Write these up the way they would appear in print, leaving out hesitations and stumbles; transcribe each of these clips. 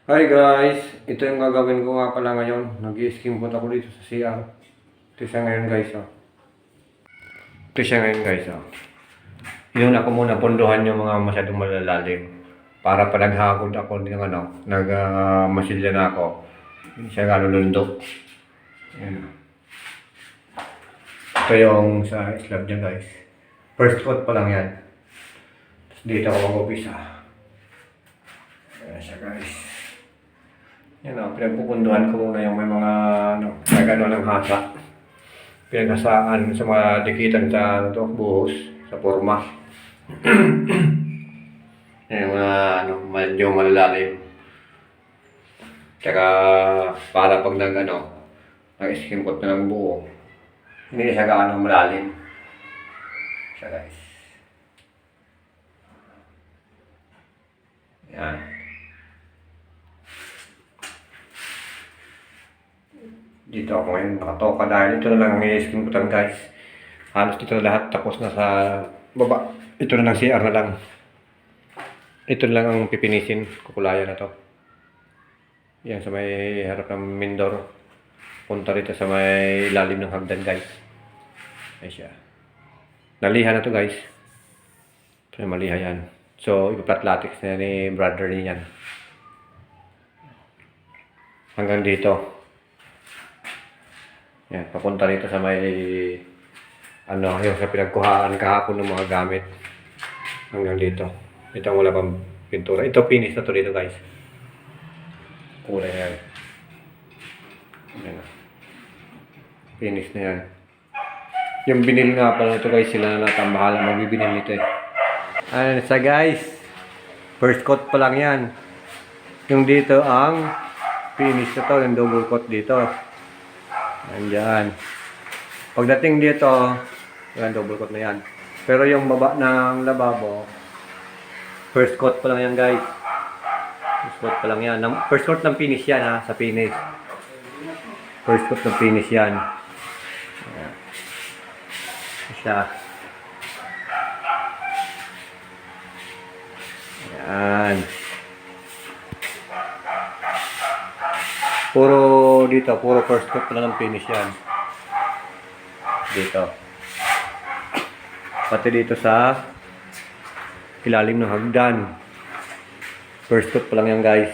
Hi guys! Ito yung gagawin ko nga pala ngayon. Nag-i-skim po ako dito sa CR. Ito siya ngayon guys. Ito siya ngayon guys. Inuna ko muna punduhan yung mga masyadong malalalim. Para pa naghagod ako ng masilya na ako. Hindi siya gano'ng lundok. Ayan. Ito yung sa slab niya guys. First coat pa lang yan. Tapos dito ako mag-upisa. Ayan siya guys. Yan o, pinagpupunduhan ko muna yung may mga nagano ng hasa. Pinaghasaan sa mga dikitan sa buhos, sa forma. Yan mga medyo malalalim. Tsaka para pag nag-skim coat na ng buo, hindi siya gaano malalim. Siya guys. Yan. Dito ako ngayon nakatoka dahil ito na lang ang i-skim kotan guys. Halos dito na lahat tapos na sa baba. Ito na lang CR na lang. Ito na lang ang pipinisin. Kukulayan na to. Yan sa may harap ng Mindoro. Punta rito sa may ilalim ng hagdan guys. Ay siya. Naliha na to guys. Ito yung maliha yan. So ipa-flat latex na ni brother niyan. Hanggang dito. Yan, papunta rito sa may yung sa pinagkuhaan kahapon ng mga gamit hanggang dito. Ito wala pang pintura. Ito finish na to dito guys. Kulay na yan. Yan. Finish na yan. Yung binil nga pala ito guys, sila na natambahala magbibinil nito eh. Ayan sa guys. First coat pa lang yan. Yung dito ang finish na to, yung double coat dito. Andyan. Pagdating dito, yan, double coat na yan. Pero yung baba ng lababo, first coat pa lang yan guys. First coat pa lang yan. First coat ng finish yan ha, sa finish. First coat ng finish yan. Ayan. Siya. Ayan. Puro dito, puro first coat na ng finish yan. Dito. Pati dito sa ilalim ng hagdan. First coat pa lang yan guys,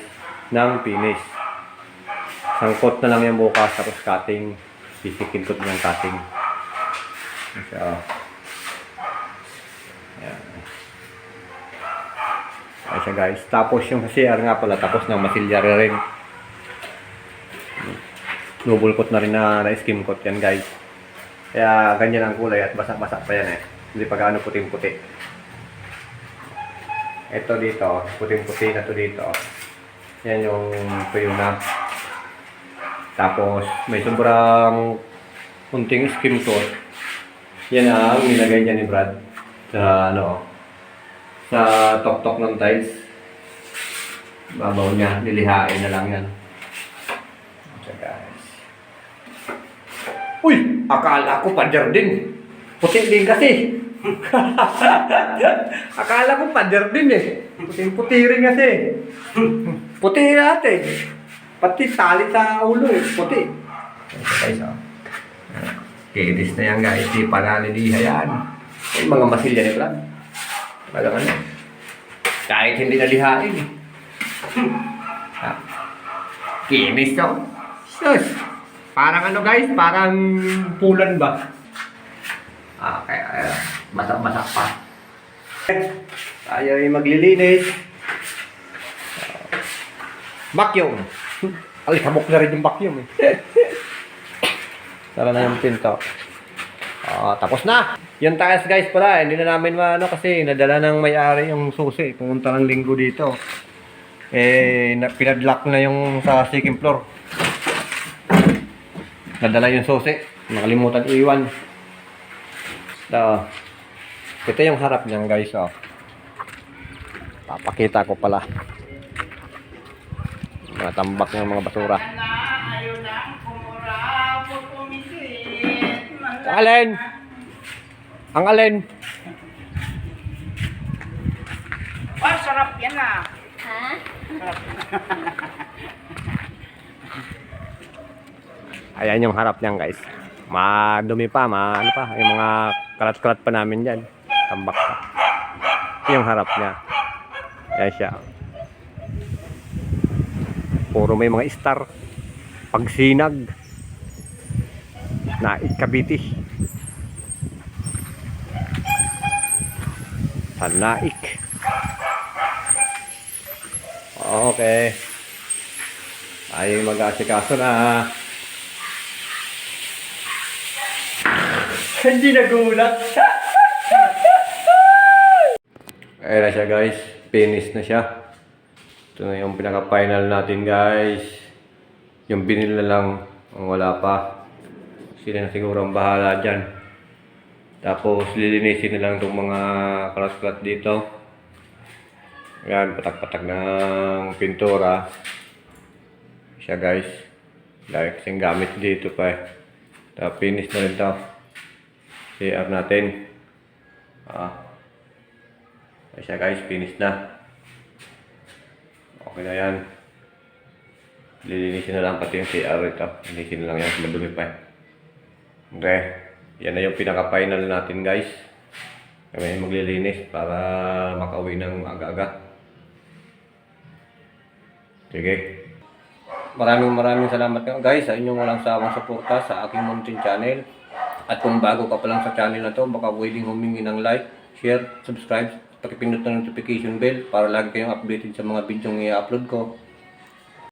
ng finish. Isang coat na lang yan bukas, tapos cutting. Sisikin coat ng cutting. So, ayan. Ayan siya guys. Tapos yung CR nga pala, tapos ng masilya rin. Double coat na rin na skim coat yan guys. Kaya ganyan ang kulay at basak-basak pa yan eh. Hindi pa gaano puting-puti. Ito dito, puting-puti na to dito. Yan yung tuyo na. Tapos may sobrang kunting skim coat. Yan ang nilagay niya ni Brad sa sa tok-tok ng tiles. Babaw niya, nilihain na lang yan. So guys. Uy! Akala ko pader din. Puti din kasi. Akala ko pader din eh. Puting-puti rin kasi. Puti natin. Pati tali sa ulo eh. Puti. Guys, kidis na yan guys. Di pa naliliha yan. Ay, mga masilya ni Brad. Talaga na. Kahit hindi nalihain eh. Kinis to. Sus! Parang guys, parang pulan ba? Kaya masak-masak pa. Tayo ay maglilinis. Vacuum. Alikabok na rin yung vacuum eh. Tara na yung pinto. Tapos na. Yung tiles guys pala, hindi na namin kasi nadala ng may-ari yung susi. Pumunta ng linggo dito. Pinadlock na yung sa second floor. Nadala yung susi. Nakalimutan iwan. Ito yung harap niyan guys. Papakita ko pala. Mga tambak ng mga basura. Alin? Ang alin? Oh, sarap yan ah. Ha? Sarap. Ayan yung harap niyan guys. Madumi pa, ano pa, yung mga kalat-kalat pa namin dyan. Tambak pa. Ito yung harap niya. Ayan siya. Puro may mga star. Pagsinag. Naik Cavite. Sa Naik. Okay. Ay mag-asikaso na. Hindi nagulat. Ayan na siya guys. Finish na siya. Ito na yung pinaka-final natin guys. Yung binil na lang ang wala pa. Sila na siguro ang bahala dyan. Tapos lilinisin na lang itong mga kalat-kalat dito. Ayan, patak-patak ng pintura. Siya guys. Dahil kasing gamit dito pa eh. Tapos finish na rin ito. CR natin. Siya guys, finish na. Okay na yan. Lilinisin na lang pati yung CR ito. Lilinisin na lang yan. Madumi pa eh. Okay. Yan na yung pinaka-final natin guys. Kami maglilinis para makauwi ng aga-aga. Sige. Maraming salamat guys sa inyong walang sawang suporta sa aking munting channel. At kung bago ka pa lang sa channel na to, baka willing humingi ng like, share, subscribe, pakipindot ng notification bell para lagi kayong updated sa mga video i-upload ko.